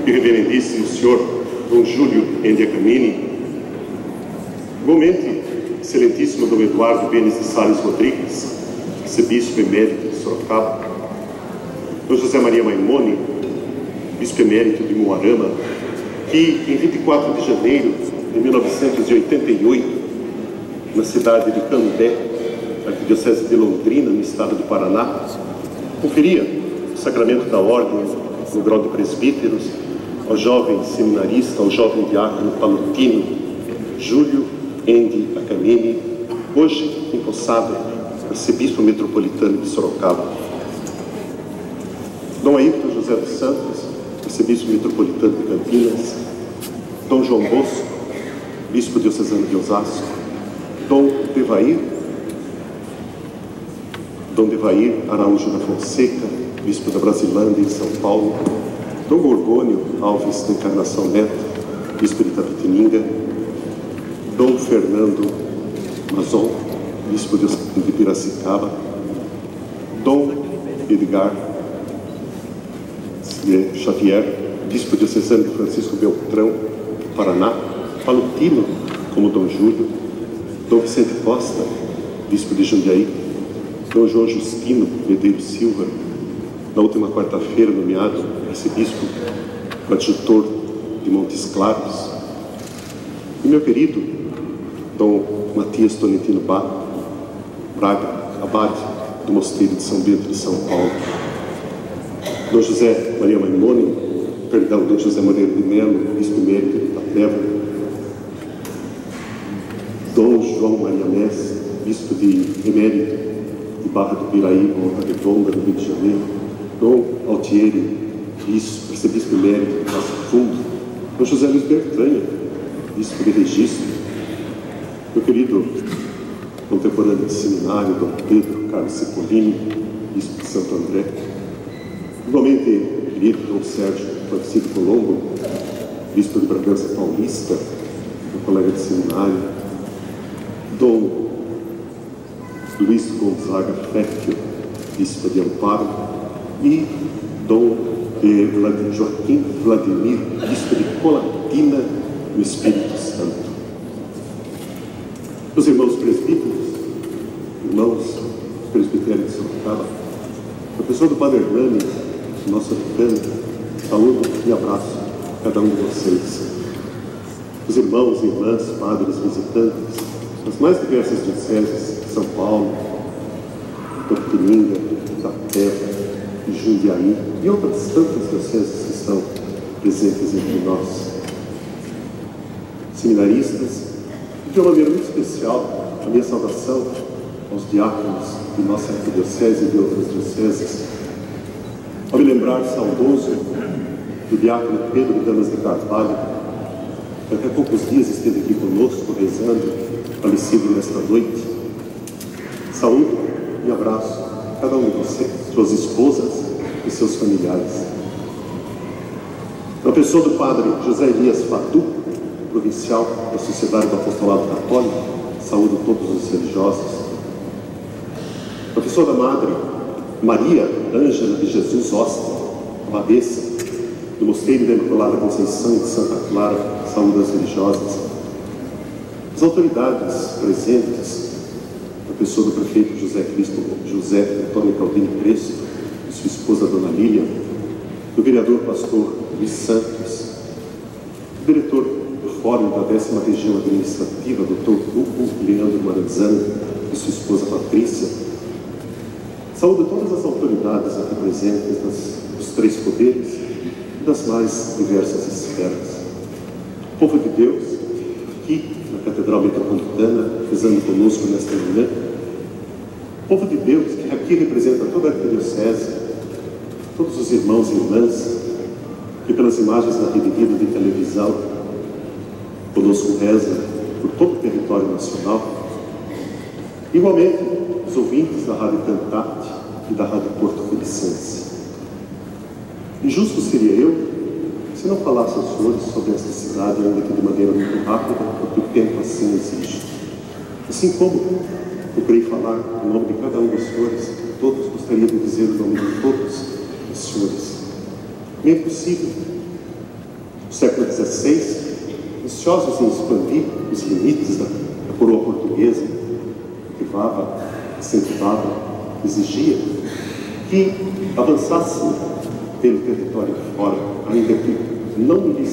e reverendíssimo senhor Dom Júlio Endiacamini, igualmente, excelentíssimo Dom Eduardo Benes de Sales Rodrigues, arcebispo emérito de Sorocaba, Dom José Maria Maimone, bispo emérito de Moarama, que em 24 de janeiro de 1988, na cidade de Candé, arquidiocese de Londrina, no estado do Paraná, conferia o sacramento da ordem no grau de presbíteros ao jovem seminarista, ao jovem diácono palutino Júlio Endi Acamini, hoje empossado arcebispo metropolitano de Sorocaba. Dom Ayrton José dos Santos, arcebispo metropolitano de Campinas. Dom João Bosco, bispo diocesano de Osasco. Dom Devair Araújo da Fonseca, bispo da Brasilândia em São Paulo. Dom Gorgônio Alves da Encarnação Neto, bispo de Itapetininga. Dom Fernando Mazon, bispo de Piracicaba. Dom Edgar Xavier, bispo diocesano de Francisco Beltrão, Paraná, palutino como Dom Júlio. Dom Vicente Costa, bispo de Jundiaí. Dom João Justino Medeiros Silva, na última quarta-feira nomeado arcebispo coadjutor de Montes Claros. E meu querido Dom Matias Tolentino Braga, abade do Mosteiro de São Bento de São Paulo. Dom José Maria Maimone, Dom José Moreira de Melo, bispo emérito de Itapeva. Dom João Maria Messi, bispo de emérito de Barra do Piraí, Volta Redonda, no Rio de Janeiro. Dom Altieri, arcebispo emérito de Passo Fundo. Dom José Luiz Bertranha, bispo de Registro. Meu querido contemporâneo de seminário, Dom Pedro Carlos Cipollini, bispo de Santo André. Igualmente, querido Dom Sérgio Francisco Colombo, bispo de Bragança Paulista, meu colega de seminário. Dom Luiz Gonzaga Fecchio, bispo de Amparo. E Dom Joaquim Vladimir, bispo de Colatina, no Espírito Santo. Os irmãos presbíteros, irmãos presbitérios de Sorocaba, professor do Padre Hernani, nosso decano, saúdo e abraço a cada um de vocês. Os irmãos e irmãs, padres, visitantes, das mais diversas dioceses, São Paulo, Itapetininga, Itapeva, Jundiaí e outras tantas dioceses que estão presentes entre nós. Seminaristas, e de uma maneira muito especial, a minha saudação aos diáconos de nossa arquidiocese e de outras dioceses, ao me lembrar saudoso do diácono Pedro Damas de Carvalho, que até poucos dias esteve aqui conosco rezando, falecido nesta noite. Saúdo e abraço a cada um de vocês, suas esposas e seus familiares. Na pessoa do padre José Elias Fatu, provincial da Sociedade do Apostolado Católico, saúdo todos os religiosos. Na pessoa da madre Maria Ângela de Jesus Osta, abadesa do Mosteiro da Imaculada Conceição de Santa Clara, saúde das religiosas. As autoridades presentes, a pessoa do prefeito José Antônio Caldini Crespo, e sua esposa Dona Lília, do vereador pastor Luiz Santos, o diretor do Fórum da 10ª Região Administrativa, Dr. Hugo Leandro Maranzano, e sua esposa Patrícia. Saúdo todas as autoridades aqui presentes dos três poderes e das mais diversas esferas. O povo de Deus, aqui na Catedral Metropolitana, rezando conosco nesta manhã. O povo de Deus, que aqui representa toda a arquidiocese, todos os irmãos e irmãs, que pelas imagens da Rede Vida de televisão, conosco reza por todo o território nacional. Igualmente, os ouvintes da Rádio Cantate e da Rádio Porto Felicense. Injusto seria eu se não falasse aos senhores sobre esta cidade, ainda que de maneira muito rápida, porque o tempo assim exige. Assim como procurei falar em nome de cada um dos senhores, todos gostaria de dizer o nome de todos os senhores. É impossível No século XVI, ansiosos em expandir os limites da coroa portuguesa, privava, incentivava, exigia que avançassem pelo território fora, ainda que não lhe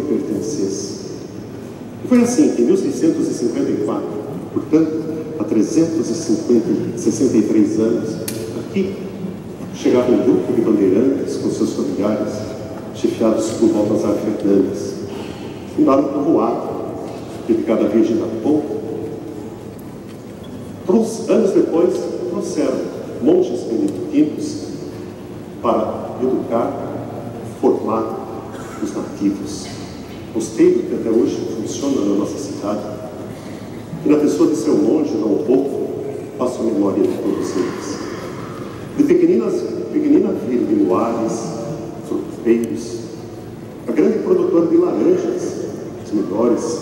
pertencesse. E foi assim que em 1654, portanto, há 363 anos, aqui chegava um grupo de bandeirantes com seus familiares, chefiados por Baltazar Fernandes. Fundaram um povoado dedicado à Virgem da Ponta. Anos depois, trouxeram monges beneditinos para educar, formar os nativos. Mosteiro que até hoje funciona na nossa cidade. E na pessoa de seu monge, Dom Rodolfo, faço a memória de todos eles. De pequenina filha de moares, fruteiros, a grande produtora de laranjas, os melhores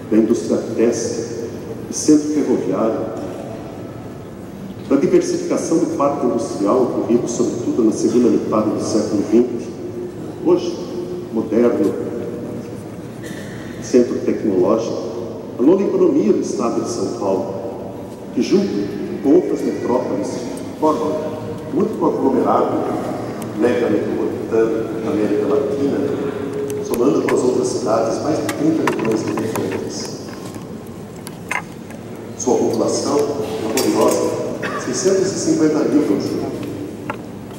da indústria têxtil e centro ferroviário, da diversificação do parque industrial ocorrido sobretudo na segunda metade do século XX, hoje moderno, centro tecnológico, a nona economia do estado de São Paulo, que junto com outras metrópoles formam muito conglomerado mega metropolitano da América Latina, somando com as outras cidades mais de 30 milhões de habitantes. Sua população laboriosa, 650 mil,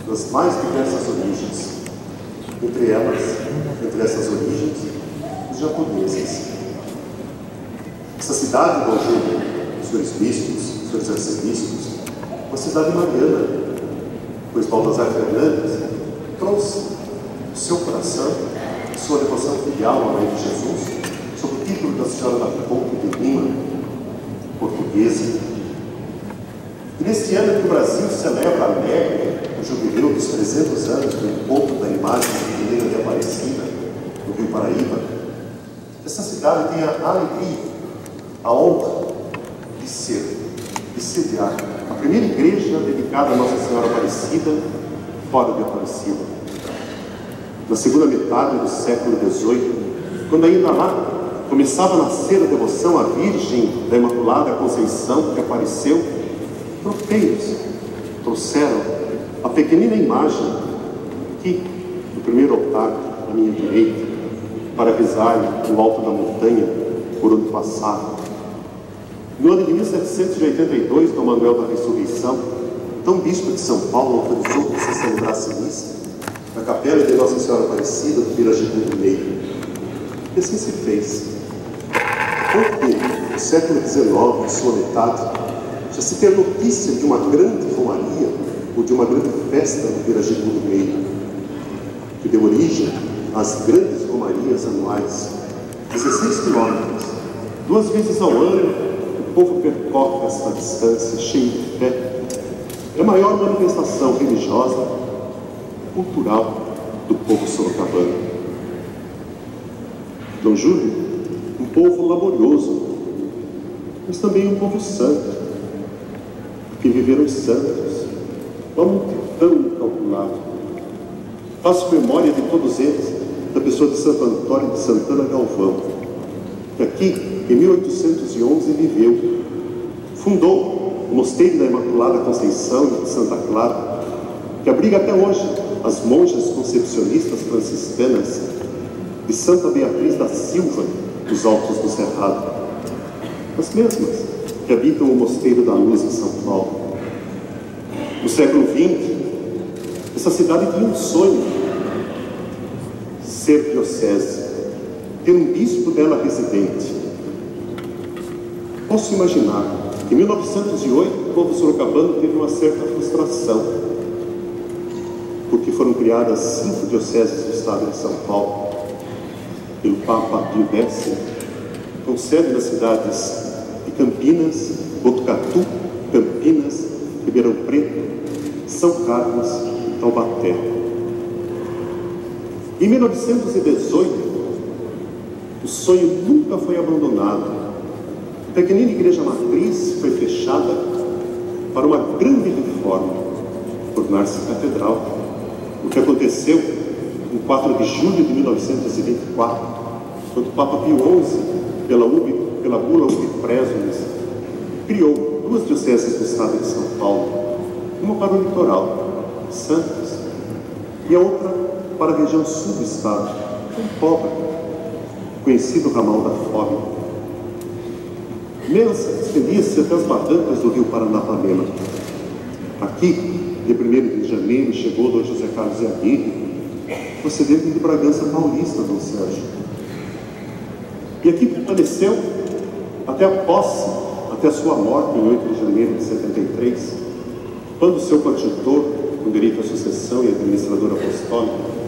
das mais diversas origens. Entre essas origens, os japoneses. Essa cidade, Dom Júlio, senhores bispos, senhores arcebispos, uma cidade mariana, pois Baltazar Fernandes trouxe o seu coração, sua devoção filial à Mãe de Jesus, sob o título da Senhora da Ponte de Lima, portuguesa. E neste ano que o Brasil celebra alegre o jubileu dos 300 anos do encontro da imagem de Menina de Aparecida, no Rio Paraíba, essa cidade tem a alegria, a honra de sediar a primeira igreja dedicada a Nossa Senhora Aparecida, fora de Aparecida. Na segunda metade do século XVIII, quando ainda lá começava a nascer a devoção à Virgem da Imaculada Conceição, que apareceu, tropeiros trouxeram a pequenina imagem aqui, no primeiro altar, à minha direita, para avisar no alto da montanha por onde passava. No ano de 1782, Dom Manuel da Ressurreição, então bispo de São Paulo, autorizou que se celebrasse missa na capela de Nossa Senhora Aparecida do Pirajibu do Meio. E assim se fez. Porque no século XIX, em sua metade, já se tem notícia de uma grande romaria ou de uma grande festa no Pirajibu do Meio, que deu origem às grandes romarias anuais. 16 quilômetros, 2 vezes ao ano, o povo percorre esta distância cheio de fé. É a maior manifestação religiosa, cultural do povo sorocabano. Dom Júlio, um povo laborioso, mas também um povo santo, que viveram santos, uma multidão incalculável. Faço memória de todos eles, da pessoa de Santo Antônio de Santana Galvão, que aqui, em 1811, viveu. Fundou o Mosteiro da Imaculada Conceição de Santa Clara, que abriga até hoje as monjas concepcionistas franciscanas de Santa Beatriz da Silva, dos Altos do Cerrado, as mesmas que habitam o Mosteiro da Luz em São Paulo. No século XX, essa cidade tinha um sonho: ser diocese, ter um bispo dela residente. Posso imaginar que em 1908 o povo sorocabano teve uma certa frustração, porque foram criadas 5 dioceses do estado de São Paulo pelo Papa Pio X, com sede nas cidades de Campinas, Botucatu, Campinas, Ribeirão Preto, São Carlos e Taubaté. Em 1918, o sonho nunca foi abandonado. A pequenina igreja matriz foi fechada para uma grande reforma, tornar-se catedral. O que aconteceu em 4 de julho de 1924, quando o Papa Pio XI, pela bula Ubi Presumis, criou 2 dioceses do estado de São Paulo, uma para o litoral, Santos, e a outra para a região sul do estado, Pobre, conhecido ramal da Fome. Mensa estendia-se até as barrancas do rio Paranapanema. Aqui, de 1º de janeiro, chegou Dom José Carlos Aguirre, procedente de Bragança Paulista, Dom Sérgio. E aqui permaneceu até a posse, até a sua morte em 8 de janeiro de 73, quando seu coadjutor, com direito à sucessão e administrador apostólico,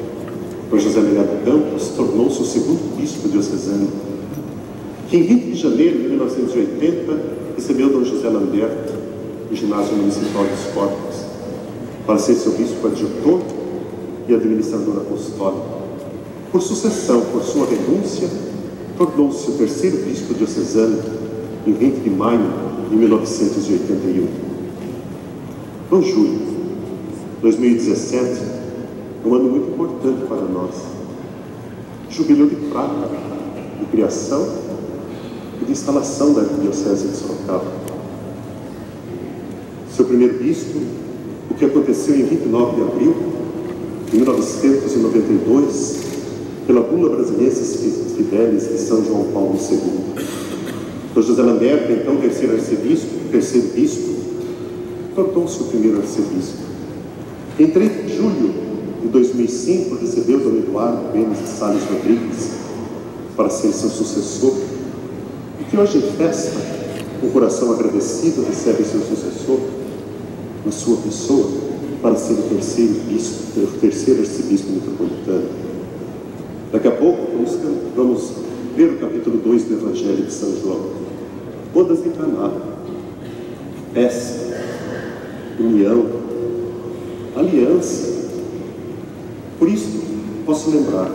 Dom José Melhado Campos, tornou-se o 2º bispo diocesano, que em 20 de janeiro de 1980 recebeu Dom José Lamberto, no Ginásio Municipal dos Corpos, para ser seu bispo coadjutor e administrador apostólico. Por sucessão, por sua renúncia, tornou-se o 3º bispo diocesano em 20 de maio de 1981. Dom Júlio, 2017, é um ano muito importante para nós. Jubileu de prata, de criação e de instalação da Arquidiocese de Sorocaba. Seu primeiro bispo, o que aconteceu em 29 de abril de 1992, pela bula Brasiliensis Fidelis de São João Paulo II. Dom José Lamberto, então terceiro bispo, tornou-se o primeiro arcebispo. Em 3 de julho de 2005, recebeu Dom Eduardo Benes de Sales Rodrigues para ser seu sucessor, e que hoje em festa, com o coração agradecido, recebe seu sucessor na sua pessoa para ser o terceiro arcebispo metropolitano. Daqui a pouco vamos ver o capítulo 2 do Evangelho de São João. Bodas de Caná, festa, união, aliança. Por isso, posso lembrar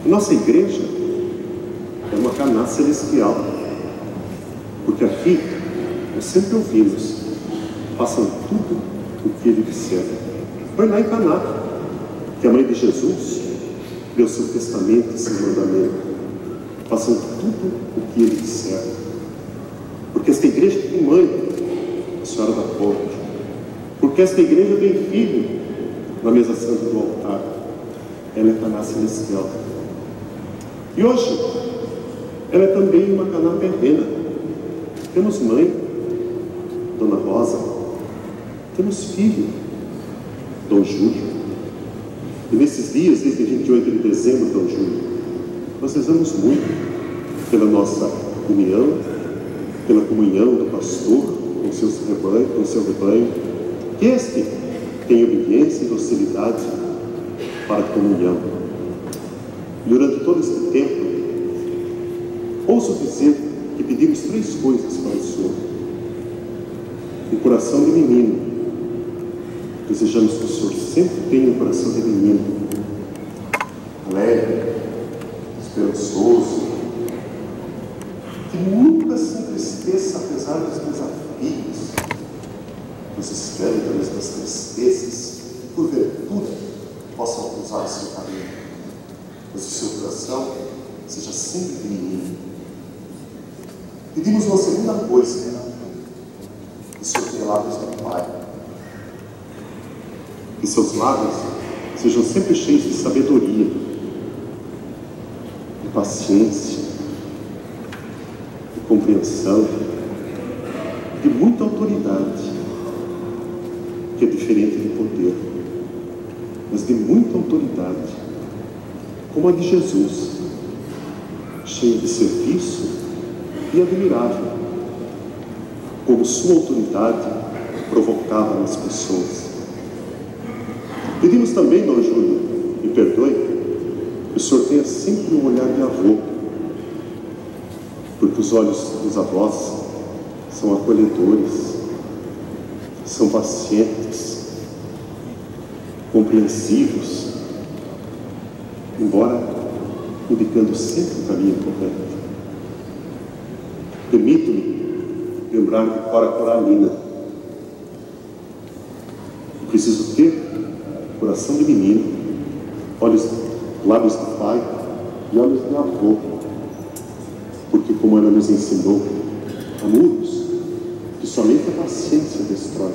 que nossa igreja é uma Caná celestial, porque aqui nós sempre ouvimos: façam tudo o que ele disser. Foi lá em Caná que a mãe de Jesus deu seu testamento e seu mandamento: façam tudo o que ele disser. Porque esta igreja tem mãe, a Senhora da Corte. Porque esta igreja tem filho na mesa santa do altar. Ela é Caná celestial. E hoje, ela é também uma Caná terrena. Temos mãe, Dona Rosa. Temos filho, Dom Júlio. E nesses dias, desde 28 de dezembro, Dom Júlio, nós rezamos muito pela nossa união, pela comunhão do pastor com seu rebanho, que este tem obediência e docilidade para a comunhão. E durante todo este tempo, ouso dizer que pedimos 3 coisas para o Senhor: um coração de menino. Desejamos que o Senhor sempre tenha um coração de menino, alegre, esperançoso, que nunca se entristeça apesar dos desafios, dos escândalos, das tristezas, porventura possam cruzar o seu caminho, mas o seu coração seja sempre de menino. Pedimos uma segunda coisa: que o Senhor tenha lábios do Pai, que seus lábios sejam sempre cheios de sabedoria, de paciência, de compreensão, de muita autoridade, que é diferente de poder, mas de muita autoridade, como a de Jesus, cheia de serviço e admirável, como sua autoridade provocava nas pessoas. Pedimos também, Dom Júlio, me perdoe, que o Senhor tenha sempre um olhar de avô, porque os olhos dos avós são acolhedores, são pacientes, compreensivos, embora indicando sempre o caminho correto. Permito-me lembrar de Cora Coralina: eu preciso ter coração de menino olhos, lábios do pai e olhos do avô. Porque, como Ana nos ensinou, há muros que somente a paciência destrói,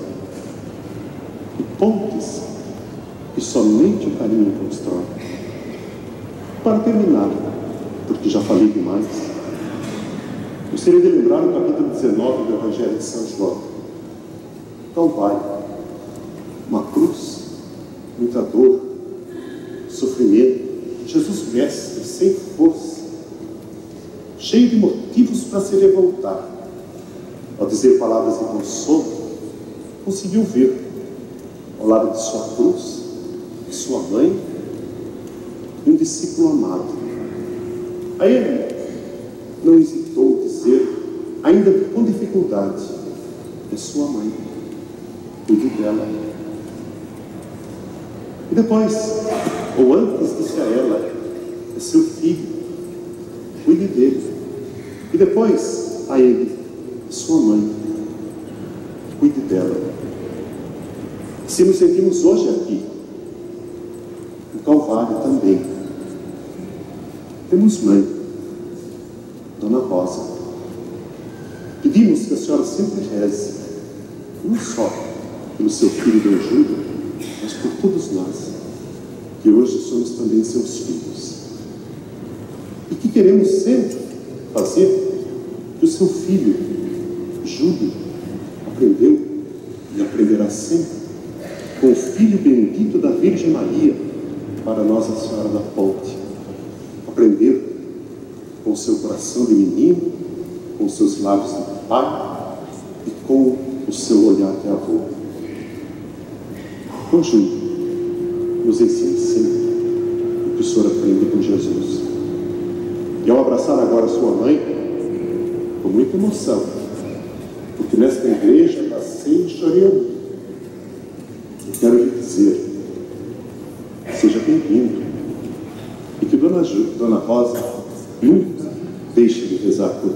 e pontes que somente o carinho constrói. Para terminar, porque já falei demais, gostaria de lembrar o capítulo 19 do Evangelho de São João. Calvário, uma cruz, muita dor, sofrimento, Jesus mestre, sem força, cheio de motivos para se revoltar. Ao dizer palavras de consolo, conseguiu ver, ao lado de sua cruz, de sua mãe, um discípulo amado. A ele não hesitou dizer, ainda com dificuldade, é sua mãe, cuide dela. E depois, ou antes, disse a ela, é seu filho, cuide dele. E depois, a ele, é sua mãe, cuide dela. Se nos sentimos hoje aqui, no Calvário também, temos mãe, Dona Rosa. Pedimos que a senhora sempre reze, não só pelo seu filho Dom Júlio, mas por todos nós, que hoje somos também seus filhos. E que queremos sempre fazer que o seu filho, Júlio, aprendeu e aprenderá sempre com o Filho bendito da Virgem Maria, para Nossa Senhora da Ponte. Aprender com o seu coração de menino, com os seus lábios de pai e com o seu olhar de avô. Dom Júlio, nos ensine sempre o que o Senhor aprende com Jesus. E ao abraçar agora sua mãe, com muita emoção, porque nesta igreja passei e chorei muito, eu quero lhe dizer, seja bem-vindo, e que Dona Rosa nunca deixe de rezar por